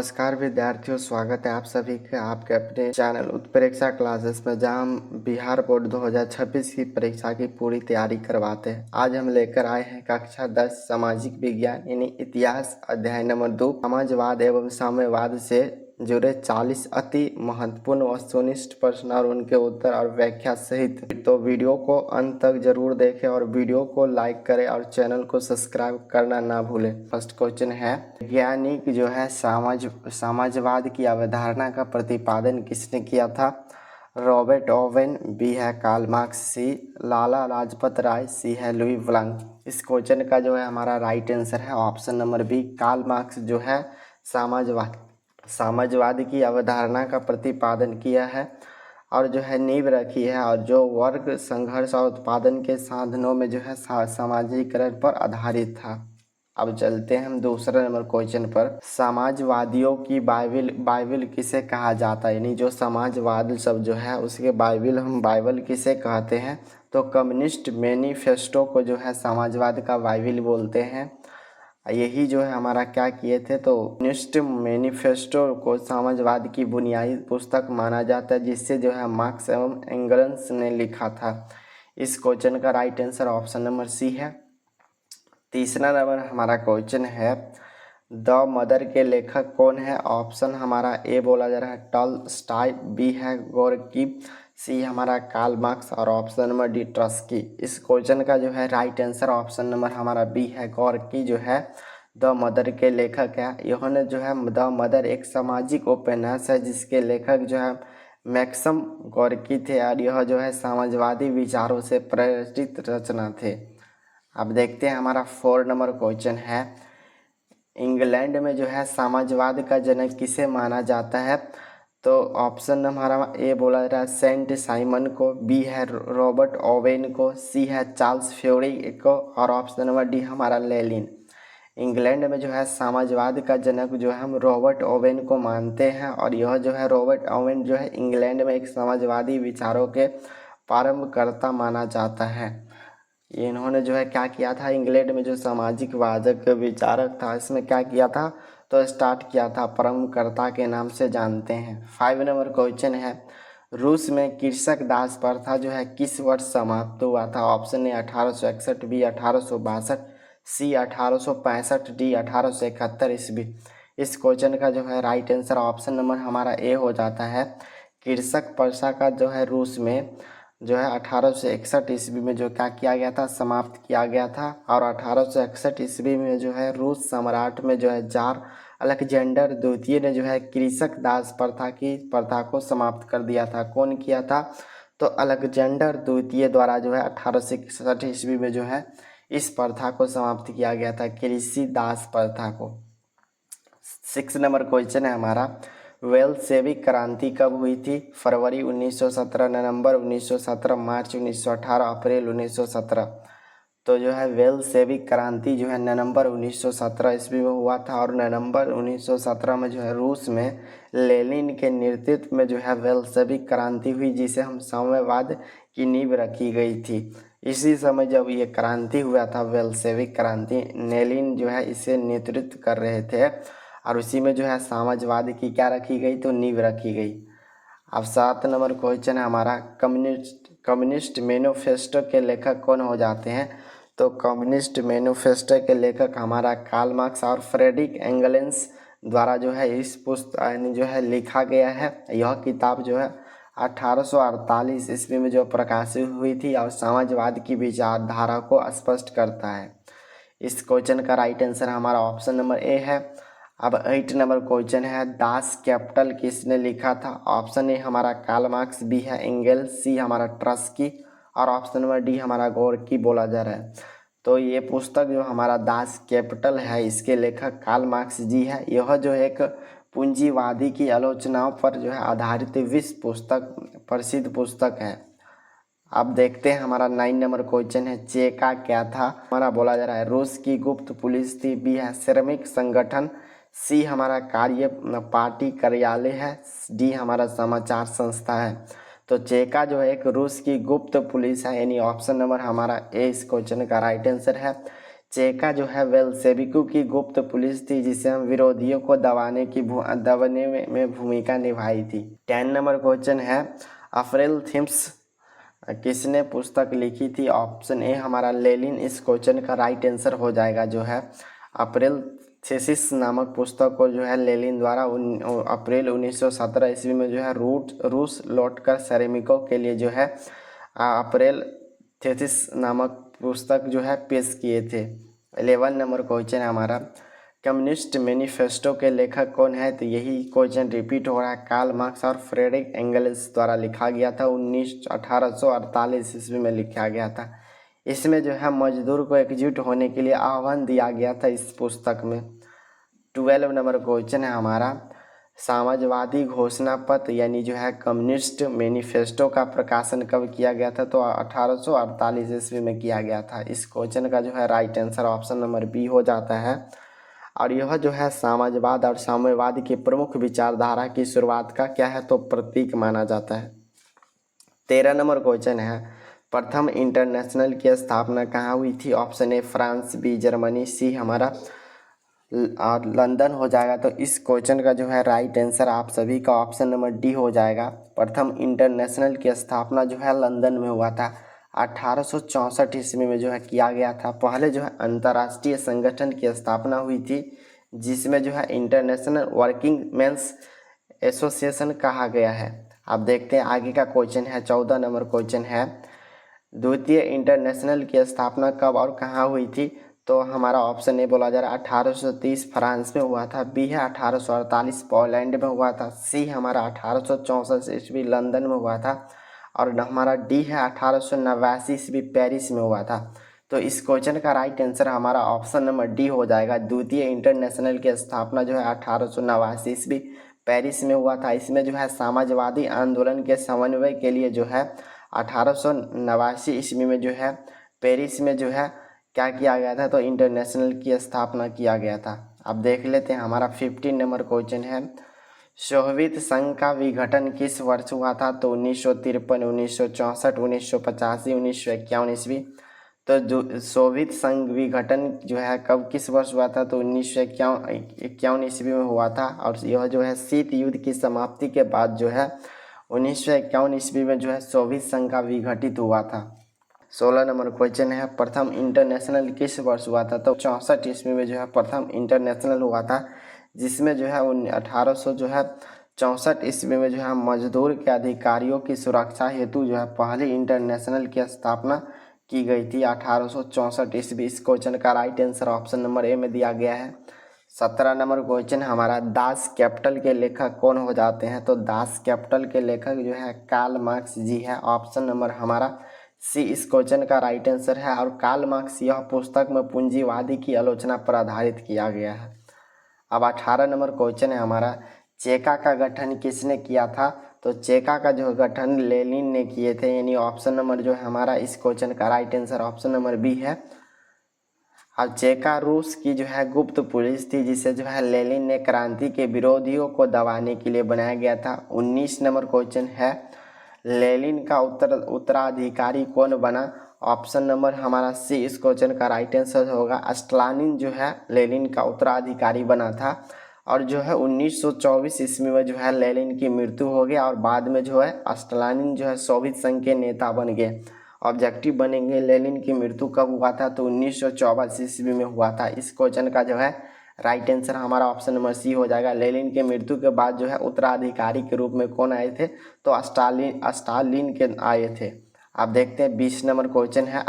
नमस्कार विद्यार्थियों, स्वागत है आप सभी का आपके अपने चैनल उत्प्रेक्षा क्लासेस में, जहां हम बिहार बोर्ड 2026 की परीक्षा की पूरी तैयारी करवाते हैं। आज हम लेकर आए हैं कक्षा 10 सामाजिक विज्ञान यानी इतिहास अध्याय नंबर 2 समाजवाद एवं साम्यवाद से जुड़े 40 अति महत्वपूर्ण वस्तुनिष्ठ प्रश्न और उनके उत्तर और व्याख्या सहित। तो वीडियो को अंत तक जरूर देखें और वीडियो को लाइक करें और चैनल को सब्सक्राइब करना ना भूलें। फर्स्ट क्वेश्चन है, वैज्ञानिक जो है समाजवाद की अवधारणा का प्रतिपादन किसने किया था? रॉबर्ट ओवेन, बी है Karl Marx, C Lala Lajpat Rai, C है लुई ब्लांक। इस क्वेश्चन का जो है हमारा राइट आंसर है option number B, Karl Marx जो है साम्यवाद की अवधारणा का प्रतिपादन किया है और जो है नींव रखी है, और जो वर्ग संघर्ष और उत्पादन के साधनों में जो है सामाजिकरण पर आधारित था। अब चलते हैं हम दूसरे नंबर क्वेश्चन पर। समाजवादियों की बाइबिल किसे कहा जाता है? यानी जो समाजवाद सब जो है उसके बाइबिल किसे कहते हैं? तो कम्युनिस्ट मैनिफेस्टो को जो है समाजवाद का बाइबिल बोलते हैं। यही जो है हमारा क्या किए थे, तो कम्युनिस्ट मैनिफेस्टो को समाजवाद की बुनियादी पुस्तक माना जाता है, जिससे जो है मार्क्स एवं एंगल्स ने लिखा था। इस क्वेश्चन का right answer option number C है। तीसरा नंबर हमारा क्वेश्चन है, द मदर के लेखक कौन है? ऑप्शन हमारा ए बोला जा रहा है टॉलस्टॉय, बी है गोर्की, सी हमारा कार्ल मार्क्स और ऑप्शन नंबर डी ट्रस्की। इस क्वेश्चन का जो है राइट आंसर ऑप्शन नंबर हमारा बी है गोर्की जो है द मदर के लेखक है। इन्होंने जो है द मदर एक सामाजिक उपन्यास है जिसके लेखक जो है मैक्सम गोर्की थे, और यह जो है समाजवादी विचारों से प्रेरित रचना थे। अब देखते हैं हमारा 4 नंबर क्वेश्चन है, इंग्लैंड में जो है समाजवाद का जनक किसे माना जाता है? तो ऑप्शन हमारा ए बोला जा रहा है सेंट साइमन को, बी है रॉबर्ट ओवेन को, सी है चार्ल्स फ्यूरी को और ऑप्शन नंबर डी हमारा लेनिन। इंग्लैंड में जो है समाजवाद का जनक जो है हम रॉबर्ट ओवेन को मानते हैं, और यह जो है रॉबर्ट ओवेन जो है इंग्लैंड में एक समाजवादी विचारों के प्रारंभकर्ता माना जाता है। इन्होंने जो है क्या किया था, इंग्लैंड में जो सामाजिक वादक विचारक था इसमें क्या किया था, तो स्टार्ट किया था, प्रारंभकर्ता के नाम से जानते हैं। 5 नंबर क्वेश्चन है, रूस में कृषक दास प्रथा जो है किस वर्ष समाप्त हुआ था? Option A 1861, B 1862, C 1865, D 1871 ईस्वी। इस क्वेश्चन का जो है राइट आंसर ऑप्शन नंबर हमारा ए हो जाता है। कृषक प्रथा का जो है रूस में जो है 1861 ईस्वी में जो क्या किया गया था, समाप्त किया गया था, और 1861 ईस्वी में जो है रूस सम्राट में जो है जार अलेक्जेंडर द्वितीय ने जो है कृषक दास प्रथा को समाप्त कर दिया था। कौन किया था? तो अलेक्जेंडर द्वितीय द्वारा जो है 1861 ईस्वी में जो है इस प्रथा को समाप्त किया गया था, कृषि दास प्रथा को। 6 नंबर क्वेश्चन है हमारा, वेल्शेविक क्रांति कब हुई थी? फरवरी 1917, नवंबर 1917, मार्च 1918, अप्रैल 1917। तो जो है वेल्शेविक क्रांति जो है नवंबर 1917 ईस्वी में हुआ था, और नवंबर 1917 में जो है रूस में लेनिन के नेतृत्व में जो है वेल्शेविक क्रांति हुई, जिसे हम साम्यवाद की नींव रखी गई थी। इसी समय जब ये क्रांति हुआ था वेल्शेविक क्रांति, लेनिन जो है इसे नेतृत्व कर रहे थे, और उसी में जो है समाजवाद की क्या रखी गई, तो नींव रखी गई। अब 7 नंबर क्वेश्चन है हमारा, कम्युनिस्ट मैनिफेस्टो के लेखक कौन हो जाते हैं? तो कम्युनिस्ट मैनिफेस्टो के लेखक हमारा कार्ल मार्क्स और फ्रेडरिक एंगल्स द्वारा जो है इस पुस्तक जो है लिखा गया है। यह किताब जो है 1848 ईस्वी में जो प्रकाशित हुई थी और समाजवाद की विचारधारा को स्पष्ट करता है। इस क्वेश्चन का राइट आंसर हमारा ऑप्शन नंबर ए है। अब 8 नंबर क्वेश्चन है, दास कैपिटल किसने लिखा था? ऑप्शन ए हमारा कार्ल मार्क्स, बी है एंगल्स, सी हमारा ट्रस्की और ऑप्शन नंबर डी हमारा गोर्की बोला जा रहा है। तो ये पुस्तक जो हमारा दास कैपिटल है इसके लेखक कार्ल मार्क्स जी है। यह जो एक पूंजीवादी की आलोचनाओं पर जो है आधारित विश्व पुस्तक प्रसिद्ध पुस्तक है। अब देखते हैं हमारा 9 नंबर क्वेश्चन है, चेका क्या था? हमारा बोला जा रहा है रूस की गुप्त पुलिस थी, बी है श्रमिक संगठन, सी हमारा कार्य पार्टी कार्यालय है, डी हमारा समाचार संस्था है। तो चेका जो है एक रूस की गुप्त पुलिस है, यानी ऑप्शन नंबर हमारा ए इस क्वेश्चन का राइट आंसर है। चेका जो है वेल्सेविकू की गुप्त पुलिस थी जिसे हम विरोधियों को दबाने में भूमिका निभाई थी। 10 नंबर क्वेश्चन है अप्रैल थीम्स किसने पुस्तक लिखी थी? ऑप्शन ए हमारा लेनिन इस क्वेश्चन का राइट आंसर हो जाएगा। जो है अप्रैल थीसिस नामक पुस्तक को जो है लेनिन द्वारा अप्रैल 1917 ईस्वी में जो है रूस लौटकर श्रमिकों के लिए जो है अप्रैल थीसिस नामक पुस्तक जो है पेश किए थे। 11 नंबर क्वेश्चन है हमारा कम्युनिस्ट मैनिफेस्टो के लेखक कौन है? तो यही क्वेश्चन रिपीट हो रहा है। कार्ल मार्क्स और फ्रेडरिक एंगल्स द्वारा लिखा गया था। 1848 ईस्वी में लिखा गया था। इसमें जो है मजदूर को एकजुट होने के लिए आह्वान दिया गया था इस पुस्तक में। 12 नंबर क्वेश्चन है हमारा समाजवादी घोषणा पत्र यानी जो है कम्युनिस्ट मैनिफेस्टो का प्रकाशन कब किया गया था? तो 1848 ईस्वी में किया गया था। इस क्वेश्चन का जो है right answer option number B हो जाता है। और यह जो है साम्यवाद और साम्यवाद की प्रमुख विचारधारा की शुरुआत का क्या है? तो प्रतीक माना जाता है। 13 नंबर क्वेश्चन है प्रथम इंटरनेशनल की स्थापना कहाँ हुई थी? Option A France, B Germany, C हमारा और लंदन हो जाएगा। तो इस क्वेश्चन का जो है राइट आंसर आप सभी का ऑप्शन नंबर डी हो जाएगा। प्रथम इंटरनेशनल की स्थापना जो है लंदन में हुआ था। 1864 ईस्वी में जो है किया गया था। पहले जो है अंतर्राष्ट्रीय संगठन की स्थापना हुई थी जिसमें जो है इंटरनेशनल वर्किंग मेंस एसोसिएशन कहा गया है। अब देखते हैं आगे का क्वेश्चन है। 14 नंबर क्वेश्चन है द्वितीय इंटरनेशनल की स्थापना कब और कहाँ हुई थी? तो हमारा ऑप्शन ए बोला जा रहा है 1830 फ्रांस में हुआ था, बी है 1848 पोलैंड में हुआ था, सी हमारा 1864 ईस्वी लंदन में हुआ था और हमारा डी है 1889 ईस्वी पेरिस में हुआ था। तो इस क्वेश्चन का राइट आंसर हमारा ऑप्शन नंबर डी हो जाएगा। द्वितीय इंटरनेशनल की स्थापना जो है 1889 ईस्वी पेरिस में हुआ था। इसमें जो है समाजवादी आंदोलन के समन्वय के लिए जो है 1889 ईस्वी में जो है पेरिस में जो है क्या किया गया था? तो इंटरनेशनल की स्थापना किया गया था। अब देख लेते हैं हमारा 15 नंबर क्वेश्चन है सोवियत संघ का विघटन किस वर्ष हुआ था? तो 1953, 1964, 1985, 1951 ईस्वी। तो जो सोवियत संघ विघटन जो है कब किस वर्ष हुआ था? तो 1951 ईस्वी में हुआ था। और यह जो है शीत युद्ध की समाप्ति के बाद जो है 1951 ईस्वी में जो है सोवियत संघ का विघटित हुआ था। 16 नंबर क्वेश्चन है प्रथम इंटरनेशनल किस वर्ष हुआ था? तो 64 ईस्वी में जो है प्रथम इंटरनेशनल हुआ था जिसमें जो है 1864 ईस्वी में जो है मजदूर के अधिकारियों की सुरक्षा हेतु जो है पहली इंटरनेशनल की स्थापना की गई थी 1864 ईस्वी। इस क्वेश्चन का right answer option number A में दिया गया है। 17 नंबर क्वेश्चन हमारा दास कैपिटल के लेखक कौन हो जाते हैं? तो दास कैपिटल के लेखक जो है कार्ल मार्क्स जी है। ऑप्शन नंबर हमारा सी इस क्वेश्चन का राइट आंसर है। और कार्ल मार्क्स यह पुस्तक में पूंजीवादी की आलोचना पर आधारित किया गया है। अब 18 नंबर क्वेश्चन है हमारा चेका का गठन किसने किया था? तो चेका का जो गठन लेनिन ने किए थे। यानी ऑप्शन नंबर जो है हमारा इस क्वेश्चन का right answer option number B है। अब चेका रूस की जो है गुप्त पुलिस थी जिसे जो है लेनिन ने क्रांति के विरोधियों को दबाने के लिए बनाया गया था। 19 नंबर क्वेश्चन है लेनिन का उत्तराधिकारी कौन बना? ऑप्शन नंबर हमारा सी इस क्वेश्चन का राइट आंसर होगा। स्टालिन जो है लेनिन का उत्तराधिकारी बना था। और जो है 1924 ईस्वी में जो है लेनिन की मृत्यु हो गई और बाद में जो है स्टालिन जो है सोवियत संघ के नेता बन गए। ऑब्जेक्टिव बनेंगे लेनिन की मृत्यु कब हुआ था? तो 1924 ईस्वी में हुआ था। इस क्वेश्चन का जो है राइट आंसर हमारा ऑप्शन नंबर सी हो जाएगा। लेनिन के मृत्यु के बाद जो है उत्तराधिकारी के रूप में कौन आए थे? तो स्टालिन के आए थे। आप देखते हैं 20 नंबर क्वेश्चन है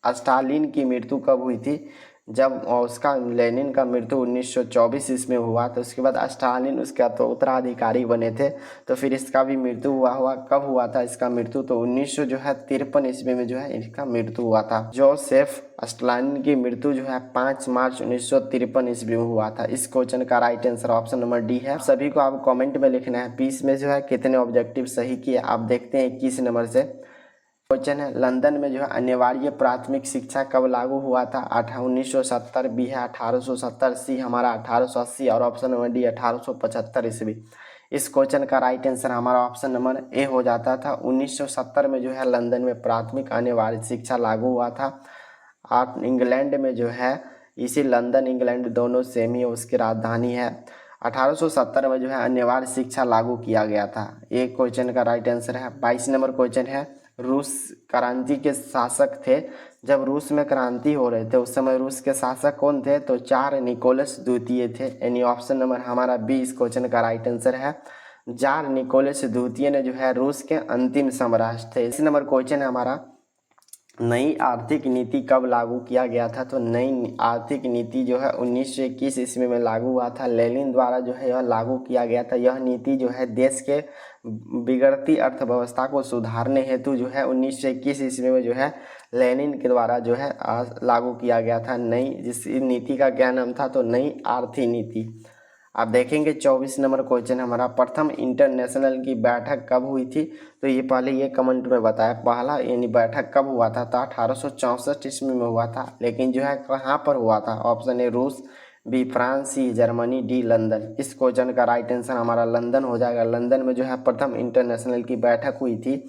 स्टालिन की मृत्यु कब हुई थी? जब उसका लेनिन का मृत्यु 1924 ईस्वी में हुआ तो उसके बाद स्टालिन उसका तो उत्तराधिकारी बने थे। तो फिर इसका भी मृत्यु हुआ कब हुआ था इसका मृत्यु? तो 1953 ईस्वी में जो है इसका मृत्यु हुआ था। जोसेफ स्टालिन की मृत्यु जो है 5 मार्च 1953 ईस्वी में हुआ था। इस क्वेश्चन का right answer option number D है। सभी को आप कॉमेंट में लिखना है 20 में जो है कितने ऑब्जेक्टिव सही किए। आप देखते हैं 21 नंबर से क्वेश्चन है लंदन में जो है अनिवार्य प्राथमिक शिक्षा कब लागू हुआ था? 1970, बी है 1870, सी हमारा 1880 और ऑप्शन नंबर डी 1875 ईस्वी। इस क्वेश्चन का राइट आंसर हमारा ऑप्शन नंबर ए हो जाता था। 1970 में जो है लंदन में प्राथमिक अनिवार्य शिक्षा लागू हुआ था। और इंग्लैंड में जो है इसी लंदन इंग्लैंड दोनों सेम ही उसकी राजधानी है। 1870 में जो है अनिवार्य शिक्षा लागू किया गया था। ये क्वेश्चन का राइट आंसर है। 22 नंबर क्वेश्चन है, रूस क्रांति के शासक थे। जब रूस में क्रांति हो रहे थे उस समय रूस के शासक कौन थे? तो जार निकोलस द्वितीय थे। यानी ऑप्शन नंबर हमारा बी इस क्वेश्चन का राइट आंसर है। जार निकोलस द्वितीय ने जो है रूस के अंतिम सम्राट थे। इसी नंबर क्वेश्चन है हमारा, नई आर्थिक नीति कब लागू किया गया था? तो नई आर्थिक नीति जो है 1921 ईस्वी में लागू हुआ था। लेनिन द्वारा जो है यह लागू किया गया था। यह नीति जो है देश के बिगड़ती अर्थव्यवस्था को सुधारने हेतु जो है 1921 ईस्वी में जो है लेनिन के द्वारा जो है लागू किया गया था। नई जिस नीति का क्या नाम था? तो नई आर्थिक नीति। आप देखेंगे 24 नंबर क्वेश्चन हमारा, प्रथम इंटरनेशनल की बैठक कब हुई थी? तो ये पहले ये कमेंट में बताया, पहला यानी बैठक कब हुआ था? तो 1864 ईस्वी में हुआ था। लेकिन जो है कहाँ पर हुआ था? ऑप्शन ए रूस, B France, C Germany, D London. इस क्वेश्चन का राइट आंसर हमारा लंदन हो जाएगा। लंदन में जो है प्रथम इंटरनेशनल की बैठक हुई थी।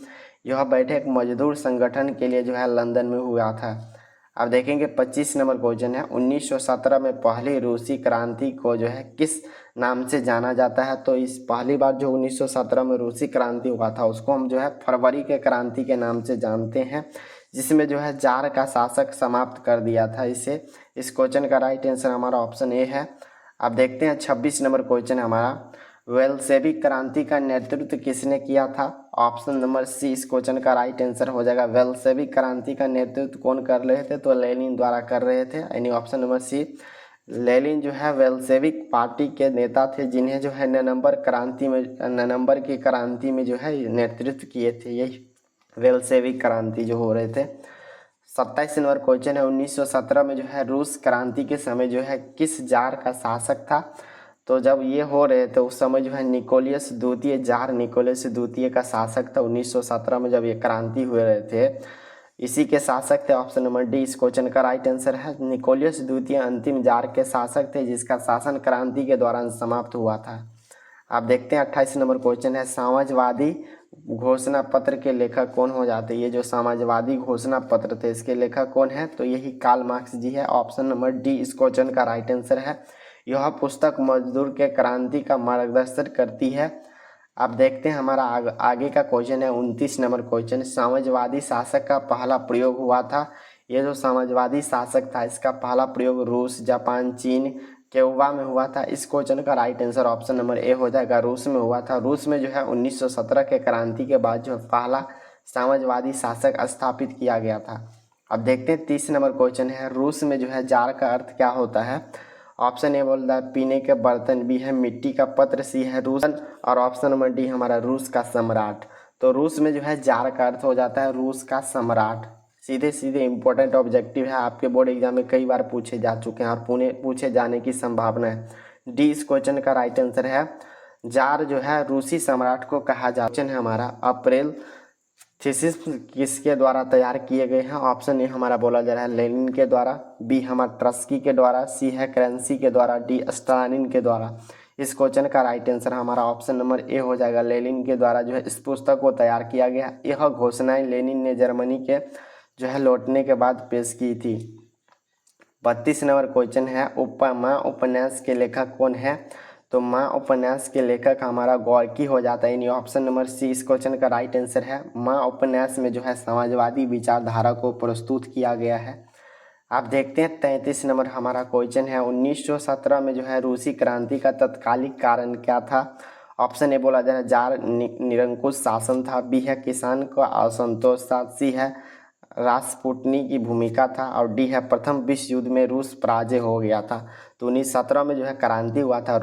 यह बैठक मजदूर संगठन के लिए जो है लंदन में हुआ था। अब देखेंगे 25 नंबर क्वेश्चन है, 1917 में पहली रूसी क्रांति को जो है किस नाम से जाना जाता है? तो इस पहली बार जो 1917 में रूसी क्रांति हुआ था उसको हम जो है फरवरी के क्रांति के नाम से जानते हैं, जिसमें जो है जार का शासक समाप्त कर दिया था इसे। इस क्वेश्चन का राइट आंसर हमारा ऑप्शन ए है। अब देखते हैं 26 नंबर क्वेश्चन हमारा, वेलसेविक क्रांति का नेतृत्व किसने किया था? ऑप्शन नंबर सी इस क्वेश्चन का राइट आंसर हो जाएगा। वेलसेविक क्रांति का नेतृत्व कौन कर रहे थे? तो लेनिन द्वारा कर रहे थे। यानी ऑप्शन नंबर सी, लेनिन जो है वेलसेविक पार्टी के नेता थे, जिन्हें जो है नवंबर की क्रांति में जो है नेतृत्व किए थे। यही वेलसेविक क्रांति जो हो रहे थे। 27 नंबर क्वेश्चन है, 1917 में जो है रूस क्रांति के समय जो है किस जार का शासक था? तो जब ये हो रहे थे उस समय जो है निकोलियस द्वितीय, जार निकोलियस द्वितीय का शासक था। 1917 में जब ये क्रांति हुए रहे थे इसी के शासक थे। ऑप्शन नंबर डी इस क्वेश्चन का राइट आंसर है। निकोलियस द्वितीय अंतिम जार के शासक थे जिसका शासन क्रांति के दौरान समाप्त हुआ था। आप देखते हैं 28 नंबर क्वेश्चन है, समाजवादी घोषणा पत्र के लेखक कौन हो जाते हैं? ये जो समाजवादी घोषणा पत्र थे इसके लेखक कौन है? तो यही कार्ल मार्क्स जी है। ऑप्शन नंबर डी इस क्वेश्चन का राइट आंसर है। यह पुस्तक मजदूर के क्रांति का मार्गदर्शन करती है। आप देखते हैं हमारा आगे का क्वेश्चन है 29 नंबर क्वेश्चन, समाजवादी शासक का पहला प्रयोग हुआ था। ये जो समाजवादी शासक था इसका पहला प्रयोग रूस, जापान, चीन, क्यूबा में हुआ था। इस क्वेश्चन का right answer option number A हो जाएगा, रूस में हुआ था। रूस में जो है 1917 के क्रांति के बाद जो पहला समाजवादी शासक स्थापित किया गया था। अब देखते हैं 30 नंबर क्वेश्चन है, रूस में जो है जार का अर्थ क्या होता है? ऑप्शन ए बोल रहा है पीने के बर्तन, बी है मिट्टी का पत्र, सी है रूस, और ऑप्शन नंबर डी हमारा रूस का सम्राट। तो रूस में जो है जार का अर्थ हो जाता है रूस का सम्राट। सीधे सीधे इंपॉर्टेंट ऑब्जेक्टिव है, आपके बोर्ड एग्जाम में कई बार पूछे जा चुके हैं और पूछे जाने की संभावना है। डी इस क्वेश्चन का राइट आंसर है। जार जो है रूसी सम्राट को कहा जाता है। हमारा अप्रैल थीसिस किसके द्वारा तैयार किए गए हैं? ऑप्शन ए हमारा बोला जा रहा है लेनिन के द्वारा, बी हमारा ट्रस्की के द्वारा, सी है करेंसी के द्वारा, डी स्टालिन के द्वारा। इस क्वेश्चन का राइट आंसर हमारा ऑप्शन नंबर ए हो जाएगा, लेनिन के द्वारा जो है इस पुस्तक को तैयार किया गया। यह घोषणाएं लेनिन ने जर्मनी के जो है लौटने के बाद पेश की थी। 32 नंबर क्वेश्चन है, माँ उपन्यास के लेखक कौन है? तो माँ उपन्यास के लेखक हमारा गौरकी हो जाता है। यानी ऑप्शन नंबर सी इस क्वेश्चन का राइट आंसर है। माँ उपन्यास में जो है समाजवादी विचारधारा को प्रस्तुत किया गया है। आप देखते हैं 33 नंबर हमारा क्वेश्चन है, 1917 में जो है रूसी क्रांति का तत्कालिक कारण क्या था? ऑप्शन ए बोला जा रहा है जार निरंकुश शासन था, बी है किसान का असंतोष था, सी है रासपुटिनी की भूमिका था, और डी है प्रथम विश्व युद्ध में रूस पराजय हो गया था। तो 1917 में जो है क्रांति हुआ था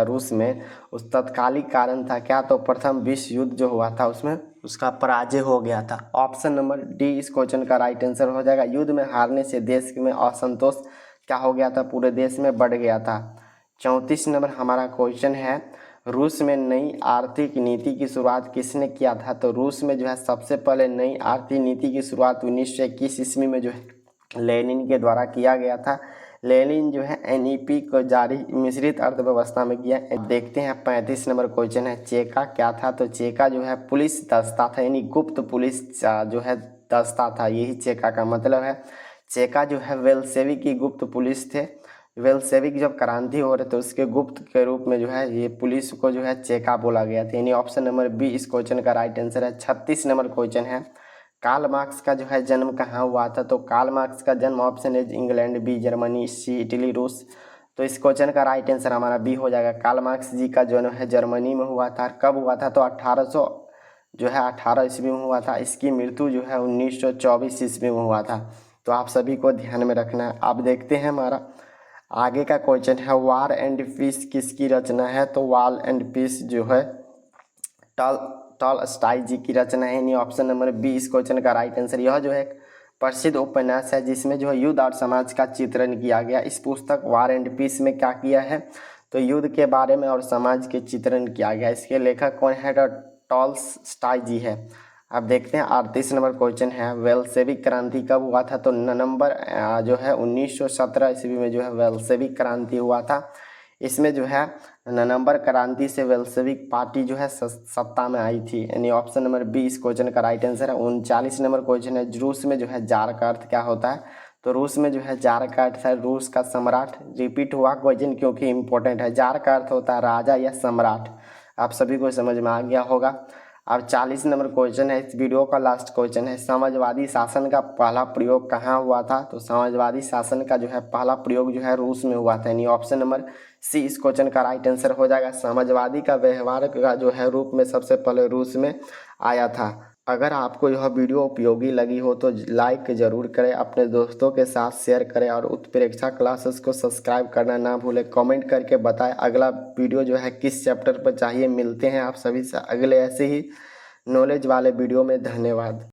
रूस में, उस तत्कालिक कारण था क्या? तो प्रथम विश्व युद्ध जो हुआ था उसमें उसका पराजय हो गया था। ऑप्शन नंबर डी इस क्वेश्चन का राइट आंसर हो जाएगा। युद्ध में हारने से देश में असंतोष क्या हो गया था? पूरे देश में बढ़ गया था। 34 नंबर हमारा क्वेश्चन है, रूस में नई आर्थिक नीति की शुरुआत किसने किया था? तो रूस में जो है सबसे पहले नई आर्थिक नीति की शुरुआत 1921 ईस्वी में जो है लेनिन के द्वारा किया गया था। लेनिन जो है एनईपी को जारी मिश्रित अर्थव्यवस्था में किया। देखते हैं 35 नंबर क्वेश्चन है, चेका क्या था? तो चेका जो है पुलिस दस्ता था, यानी गुप्त पुलिस जो है दस्ता था, यही चेका का मतलब है। चेका जो है वेलसेविक की गुप्त पुलिस थे। वेलसेविक जब क्रांति हो रहे थे उसके गुप्त के रूप में जो है ये पुलिस को जो है चेका बोला गया था। यानी ऑप्शन नंबर बी इस क्वेश्चन का राइट आंसर है। 36 नंबर क्वेश्चन है, कार्ल मार्क्स का जो है जन्म कहाँ हुआ था? तो कार्ल मार्क्स का जन्म ऑप्शन है इंग्लैंड, बी जर्मनी, सी इटली, रूस। तो इस क्वेश्चन का राइट आंसर हमारा बी हो जाएगा। कार्ल मार्क्स जी का जन्म है जर्मनी में हुआ था। कब हुआ था? तो 1818 ईस्वी में हुआ था। इसकी मृत्यु जो है 1924 ईस्वी में हुआ था। तो आप सभी को ध्यान में रखना है। आप देखते हैं हमारा आगे का क्वेश्चन है, वार एंड पीस किसकी रचना है? तो वार एंड पीस जो है टॉलस्टॉय जी की रचना है। यानी ऑप्शन नंबर बी इस क्वेश्चन का राइट आंसर। यह जो है एक प्रसिद्ध उपन्यास है जिसमें जो है युद्ध और समाज का चित्रण किया गया। इस पुस्तक वार एंड पीस में क्या किया है? तो युद्ध के बारे में और समाज के चित्रण किया गया। इसके लेखक कौन है? तो टॉलस्टॉय जी है। अब देखते हैं 38 नंबर क्वेश्चन है, वेलसेविक क्रांति कब हुआ था? तो नवंबर जो है 1917 ईस्वी में जो है वेलसेविक क्रांति हुआ था। इसमें जो है नवंबर क्रांति से वेलसेविक पार्टी जो है सत्ता में आई थी। यानी ऑप्शन नंबर बी इस क्वेश्चन का राइट आंसर है। 39 नंबर क्वेश्चन है, रूस में जो है जार का अर्थ क्या होता है? तो रूस में जो है जार का अर्थ है रूस का सम्राट। रिपीट हुआ क्वेश्चन क्योंकि इंपॉर्टेंट है। जार का अर्थ होता है राजा या सम्राट। आप सभी को समझ में आ गया होगा। अब 40 नंबर क्वेश्चन है, इस वीडियो का लास्ट क्वेश्चन है, समाजवादी शासन का पहला प्रयोग कहाँ हुआ था? तो समाजवादी शासन का जो है पहला प्रयोग जो है रूस में हुआ था। यानी ऑप्शन नंबर सी इस क्वेश्चन का राइट आंसर हो जाएगा। समाजवादी का व्यवहार का जो है रूप में सबसे पहले रूस में आया था। अगर आपको यह वीडियो उपयोगी लगी हो तो लाइक ज़रूर करें, अपने दोस्तों के साथ शेयर करें और उत्प्रेक्षा क्लासेस को सब्सक्राइब करना ना भूलें। कमेंट करके बताएं अगला वीडियो जो है किस चैप्टर पर चाहिए। मिलते हैं आप सभी से अगले ऐसे ही नॉलेज वाले वीडियो में। धन्यवाद।